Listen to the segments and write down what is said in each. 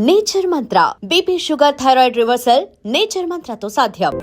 Nature Mantra BP sugar thyroid reversal nature మంత్రతో సాధ్యం.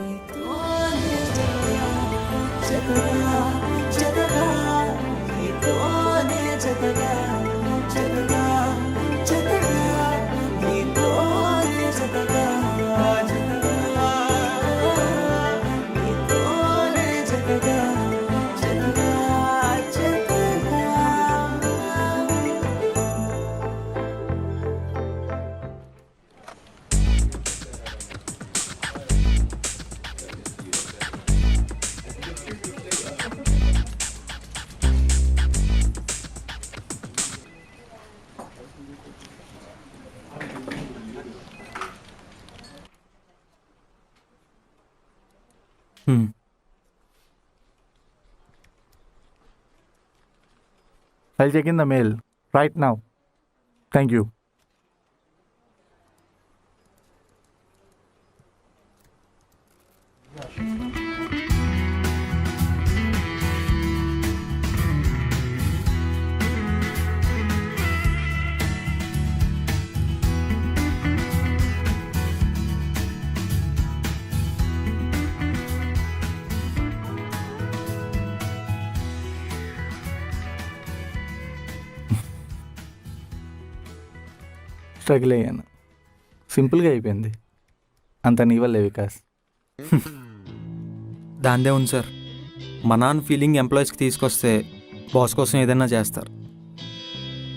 I'll check in the mail right now. Thank you. Struggle అయ్యాను. సింపుల్గా అయిపోయింది. అంత నీ వల్లే వికాస్. దాందే ఉంది సార్. మా నాన్న ఫీలింగ్ ఎంప్లాయీస్కి తీసుకొస్తే బాస్ కోసం ఏదైనా చేస్తారు.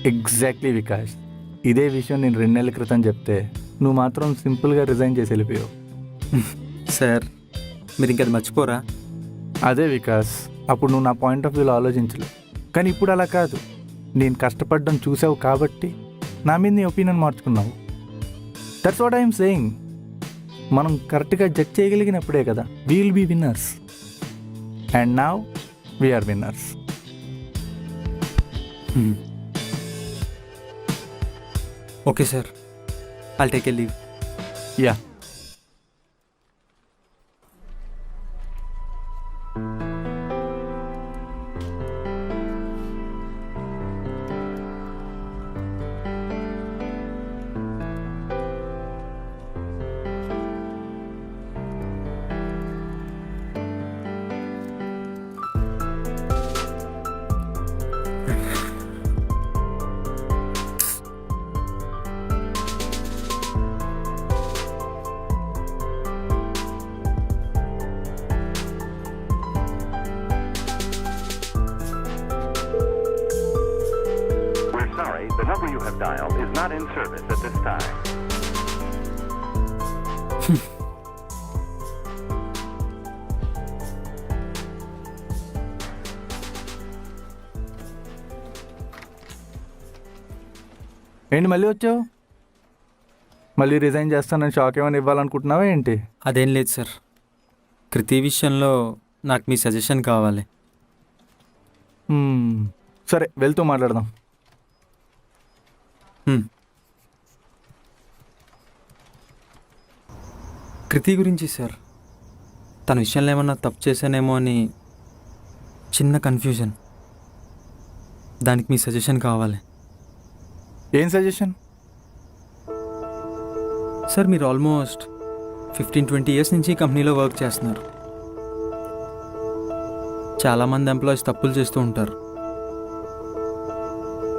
ఎగ్జాక్ట్లీ వికాస్. ఇదే విషయం నేను 2 నెలల క్రితం చెప్తే నువ్వు మాత్రం సింపుల్గా రిజైన్ చేసి వెళ్ళిపోయావు. సార్ మీరు ఇంకది మర్చిపోరా? అదే వికాస్, అప్పుడు నువ్వు నా పాయింట్ ఆఫ్ వ్యూలో ఆలోచించలేవు. కానీ ఇప్పుడు అలా కాదు. నేను కష్టపడడం చూసావు కాబట్టి నా మీద నీ ఒపీనియన్ మార్చుకున్నావు. That's what I'm saying. మనం కరెక్ట్గా జడ్జ్ చేయగలిగినప్పుడే కదా we will be winners. And now we're winners. Okay sir, I'll take a leave. Yeah. Sorry, the number you have dialed is not in service at this time. ఏంటి మళ్ళీ వచ్చావు? మళ్ళీ resign చేస్తానని shock ఏమైనా ఇవ్వాలనుకుంటున్నావా ఏంటి? అదేం లేదు సార్. కృతి విషయంలో నాకు మీ సజెషన్ కావాలి. సరే, వెళ్తూ మాట్లాడదాం. కృతి గురించి సార్, తన విషయంలో ఏమన్నా తప్పు చేశానేమో అని చిన్న కన్ఫ్యూజన్. దానికి మీ సజెషన్ కావాలి. ఏం సజెషన్? సార్ మీరు ఆల్మోస్ట్ 15-20 ఇయర్స్ నుంచి కంపెనీలో వర్క్ చేస్తున్నారు. చాలామంది ఎంప్లాయీస్ తప్పులు చేస్తూ ఉంటారు.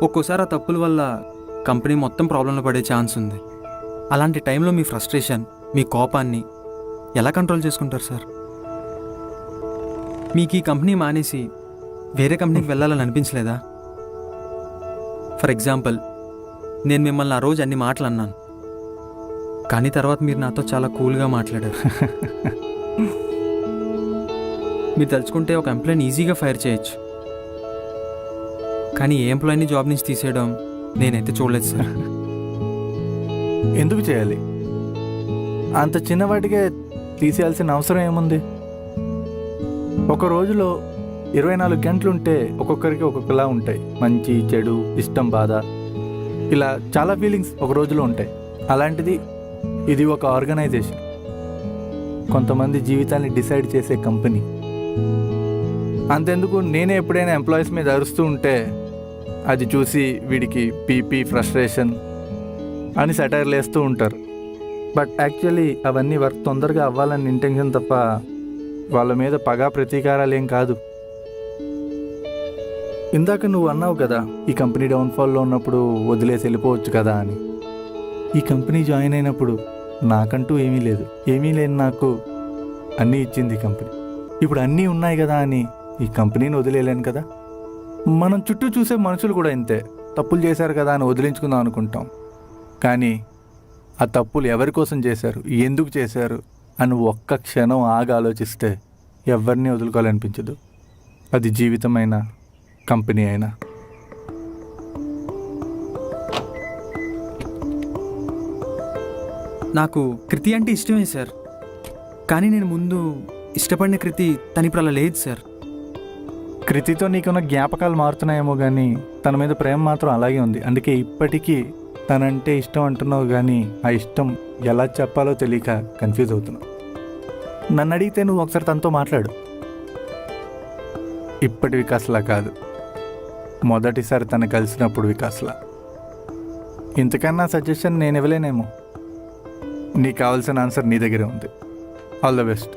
ఒక్కోసారి ఆ తప్పుల వల్ల కంపెనీ మొత్తం ప్రాబ్లంలో పడే ఛాన్స్ ఉంది. అలాంటి టైంలో మీ ఫ్రస్ట్రేషన్, మీ కోపాన్ని ఎలా కంట్రోల్ చేసుకుంటారు సార్? మీకు ఈ కంపెనీ మానేసి వేరే కంపెనీకి వెళ్ళాలని అనిపించలేదా? ఫర్ ఎగ్జాంపుల్, నేను మిమ్మల్ని ఆ రోజు అన్ని మాటలు అన్నాను, కానీ తర్వాత మీరు నాతో చాలా కూల్గా మాట్లాడారు. మీరు తలుచుకుంటే ఒక ఎంప్లాయీని ఈజీగా ఫైర్ చేయొచ్చు, కానీ ఏ ఎంప్లాయీని జాబ్ నుంచి తీసేయడం నేనైతే చూడలేదు సార్. ఎందుకు చేయాలి? అంత చిన్నవాటికే తీసేయాల్సిన అవసరం ఏముంది? ఒక రోజులో 24 గంటలుంటే ఒక్కొక్కరికి ఒక్కొక్కలా ఉంటాయి. మంచి, చెడు, ఇష్టం, బాధ, ఇలా చాలా ఫీలింగ్స్ ఒక రోజులో ఉంటాయి. అలాంటిది ఇది ఒక ఆర్గనైజేషన్, కొంతమంది జీవితాన్ని డిసైడ్ చేసే కంపెనీ. అంతెందుకు, నేనే ఎప్పుడైనా ఎంప్లాయీస్ మీద అరుస్తూ ఉంటే అది చూసి వీడికి పీపీ, ఫ్రస్ట్రేషన్, అని సెటైర్లు వేస్తూ ఉంటారు. బట్ యాక్చువల్లీ అవన్నీ వర్క్ తొందరగా అవ్వాలని ఇంటెన్షన్ తప్ప వాళ్ళ మీద పగా ప్రతీకారాలు ఏం కాదు. ఇందాక నువ్వు అన్నావు కదా, ఈ కంపెనీ డౌన్ఫాల్లో ఉన్నప్పుడు వదిలేసి వెళ్ళిపోవచ్చు కదా అని. ఈ కంపెనీ జాయిన్ అయినప్పుడు నాకంటూ ఏమీ లేదు. ఏమీ లేని నాకు అన్నీ ఇచ్చింది ఈ కంపెనీ. ఇప్పుడు అన్నీ ఉన్నాయి కదా అని ఈ కంపెనీని వదిలేయలేను కదా. మనం చుట్టూ చూసే మనుషులు కూడా ఇంతే. తప్పులు చేశారు కదా అని వదిలించుకుందాం అనుకుంటాం. కానీ ఆ తప్పులు ఎవరి కోసం చేశారు, ఎందుకు చేశారు అని ఒక్క క్షణం ఆగి ఆలోచిస్తే ఎవరిని వదులుకోవాలనిపించదు. అది జీవితమైనా కంపెనీ అయినా. నాకు కృతి అంటే ఇష్టమే సార్, కానీ నేను ముందు ఇష్టపడిన కృతి తను ఇప్పుడు అలా లేదు సార్. కృతితో నీకున్న జ్ఞాపకాలు మారుతున్నాయేమో కానీ తన మీద ప్రేమ మాత్రం అలాగే ఉంది. అందుకే ఇప్పటికీ తనంటే ఇష్టం అంటున్నావు కానీ ఆ ఇష్టం ఎలా చెప్పాలో తెలియక కన్ఫ్యూజ్ అవుతున్నావు. నన్ను అడిగితే నువ్వు ఒకసారి తనతో మాట్లాడు. ఇప్పటి వికాస్లా కాదు, మొదటిసారి తను కలిసినప్పుడు వికాస్లా. ఇంతకన్నా సజెషన్ నేను ఇవ్వలేనేమో. నీకు కావాల్సిన ఆన్సర్ నీ దగ్గరే ఉంది. All the best.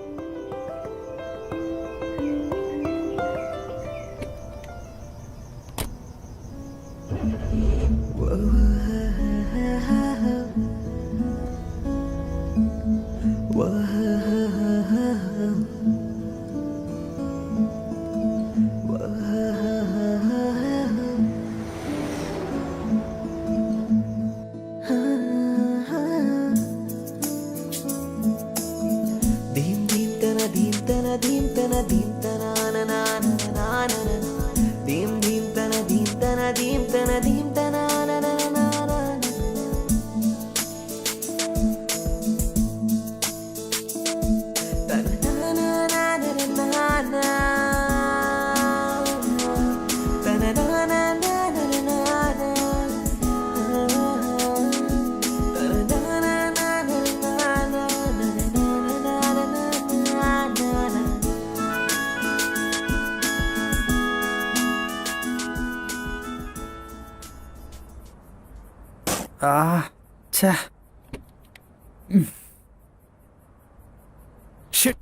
Shit.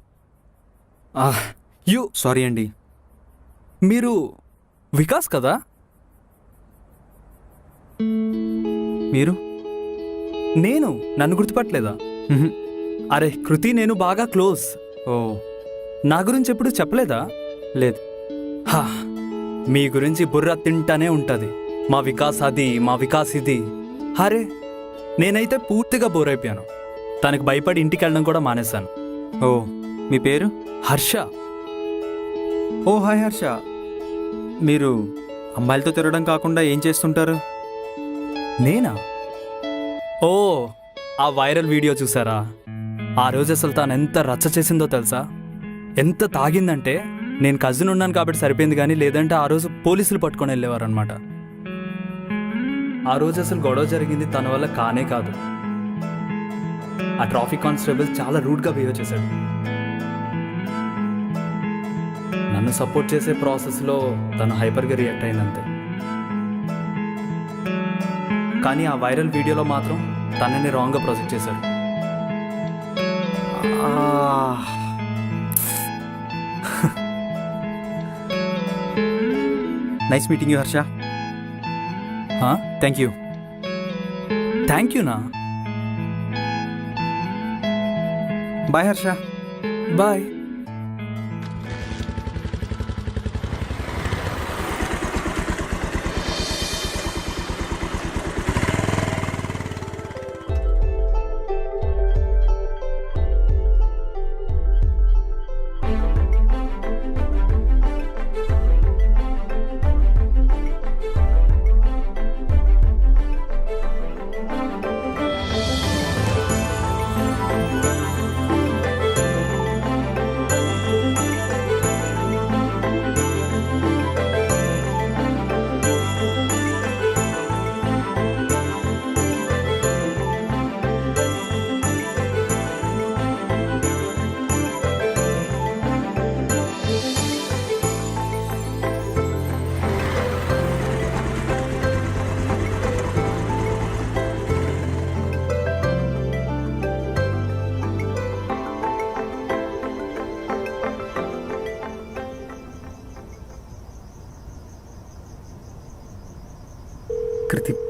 Sorry అండి. మీరు వికాస్ కదా? మీరు? నేను నన్ను గుర్తుపట్టలేదా? మ్హూ. అరే కృతి నేను బాగా క్లోజ్. ఓ నా గురించి ఎప్పుడు చెప్పలేదా? లేదు. హా, మీ గురించి బుర్ర తింటానే ఉంటుంది. మా వికాస్ అది, మా వికాస్ ఇది. అరే నేనైతే పూర్తిగా బోర్ అయిపోయాను. తనకు భయపడి ఇంటికి వెళ్ళడం కూడా మానేశాను. ఓ మీ పేరు? హర్ష. ఓ హాయ్ హర్ష. మీరు అమ్మాయిలతో తిరగడం కాకుండా ఏం చేస్తుంటారు? నేనా? ఓ ఆ వైరల్ వీడియో చూసారా? ఆ రోజు అసలు తాను ఎంత రచ్చ చేసిందో తెలుసా? ఎంత తాగిందంటే నేను కజిన్ ఉన్నాను కాబట్టి సరిపోయింది, కానీ లేదంటే ఆ రోజు పోలీసులు పట్టుకొని వెళ్ళేవారు అనమాట. ఆ రోజు అసలు గొడవ జరిగింది తన వల్ల కానే కాదు. ఆ ట్రాఫిక్ కానిస్టేబుల్ చాలా రూడ్గా బిహేవ్ చేశాడు. నన్ను సపోర్ట్ చేసే ప్రాసెస్లో తను హైపర్గా రియాక్ట్ అయిందంతే. కానీ ఆ వైరల్ వీడియోలో మాత్రం తనని రాంగ్గా ప్రొజెక్ట్ చేశారు. Nice meeting you Harsha. Thank you. Thank యూనా? Bye Harsha. Bye.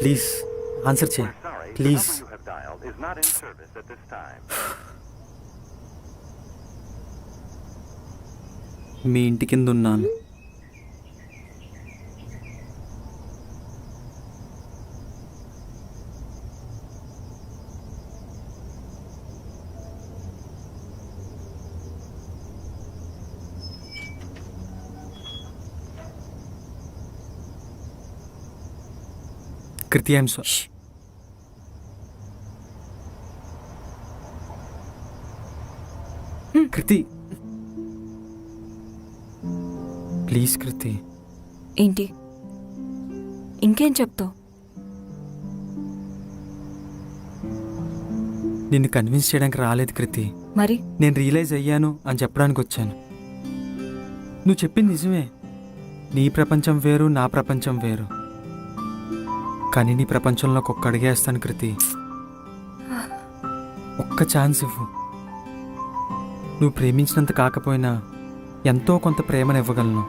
Please answer చేయి We're sorry. The please. number you have dialed is not in service at this time. మీ ఇంటి కింద ఉన్నాను. కృతి ఐఎమ్ సో కృతి ప్లీజ్ కృతి. ఏంటి ఇంకేం చెప్తావు? నిన్ను కన్విన్స్ చేయడానికి రాలేదు కృతి. మరి నేను రియలైజ్ అయ్యాను అని చెప్పడానికి వచ్చాను. నువ్వు చెప్పింది నిజమే. నీ ప్రపంచం వేరు, నా ప్రపంచం వేరు. కానీ నీ ప్రపంచంలోకి ఒక్క అడిగేస్తాను కృతి. ఒక్క ఛాన్స్ ఇవ్వు. నువ్వు ప్రేమించినంత కాకపోయినా ఎంతో కొంత ప్రేమను ఇవ్వగలను.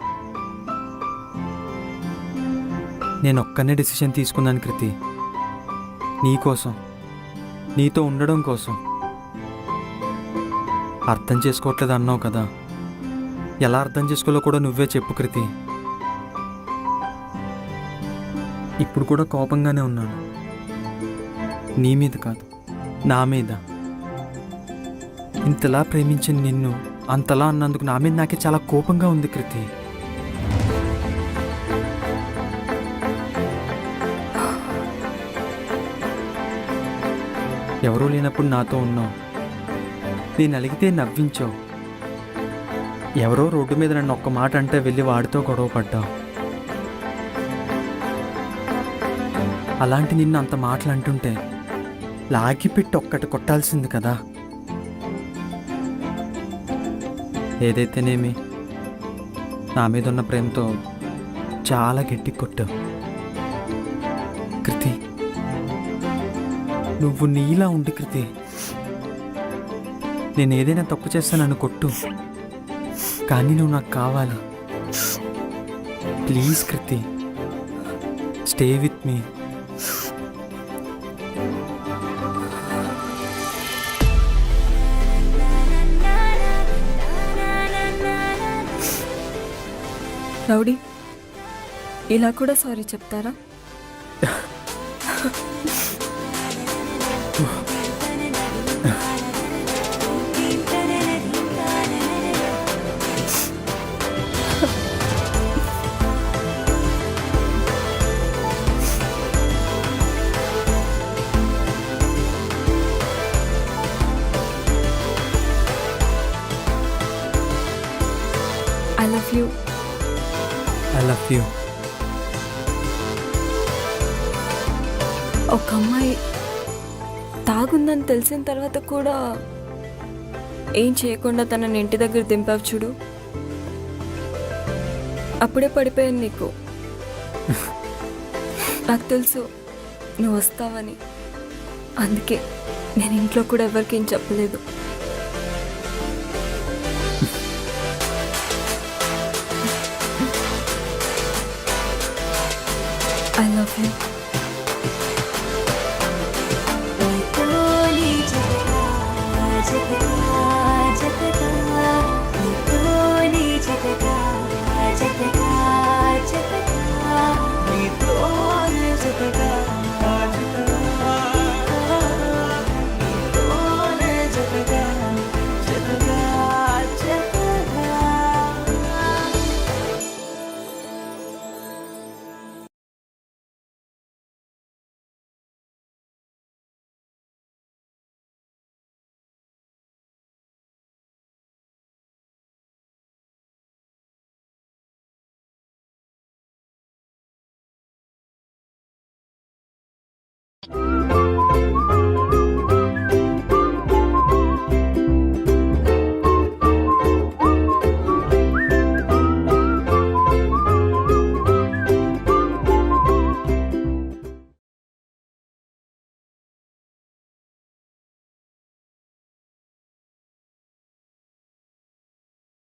నేను ఒక్కనే డెసిషన్ తీసుకున్నాను కృతి. నీకోసం, నీతో ఉండడం కోసం. అర్థం చేసుకోవట్లేదు అన్నావు కదా, ఎలా అర్థం చేసుకోవాలో కూడా నువ్వే చెప్పు కృతి. ఇప్పుడు కూడా కోపంగానే ఉన్నాను. నీ మీద కాదు, నా మీద. ఇంతలా ప్రేమించిన నిన్ను అంతలా అన్నందుకు నా మీద నాకే చాలా కోపంగా ఉంది కృతి. ఎవరూ లేనప్పుడు నాతో ఉన్నావు. నేను అలిగితే నవ్వించావు. ఎవరో రోడ్డు మీద నన్ను ఒక్క మాట అంటే వెళ్ళి వాడితో గొడవ పడ్డావు. అలాంటి నిన్ను అంత మాటలు అంటుంటే లాగిపెట్టి ఒక్కటి కొట్టాల్సింది కదా. ఏదైతేనేమి నా మీద ఉన్న ప్రేమతో చాలా గట్టి కొట్టావు కృతి. నువ్వు నీలా ఉండి కృతి. నేను ఏదైనా తప్పు చేస్తే నన్ను కొట్టు, కానీ నువ్వు నాకు కావాలి. Please Kriti, stay with me. Rowdy, ఇలా కూడా సారీ చెప్తారా? I love you. I love you. ఒక అమ్మాయి తాగుందని తెలిసిన తర్వాత కూడా ఏం చేయకుండా తనని ఇంటి దగ్గర దింపావు చూడు, అప్పుడే పడిపోయాను నీకు. నాకు తెలుసు నువ్వు వస్తావని, అందుకే నేను ఇంట్లో కూడా ఎవరికి ఏం చెప్పలేదు. I love you.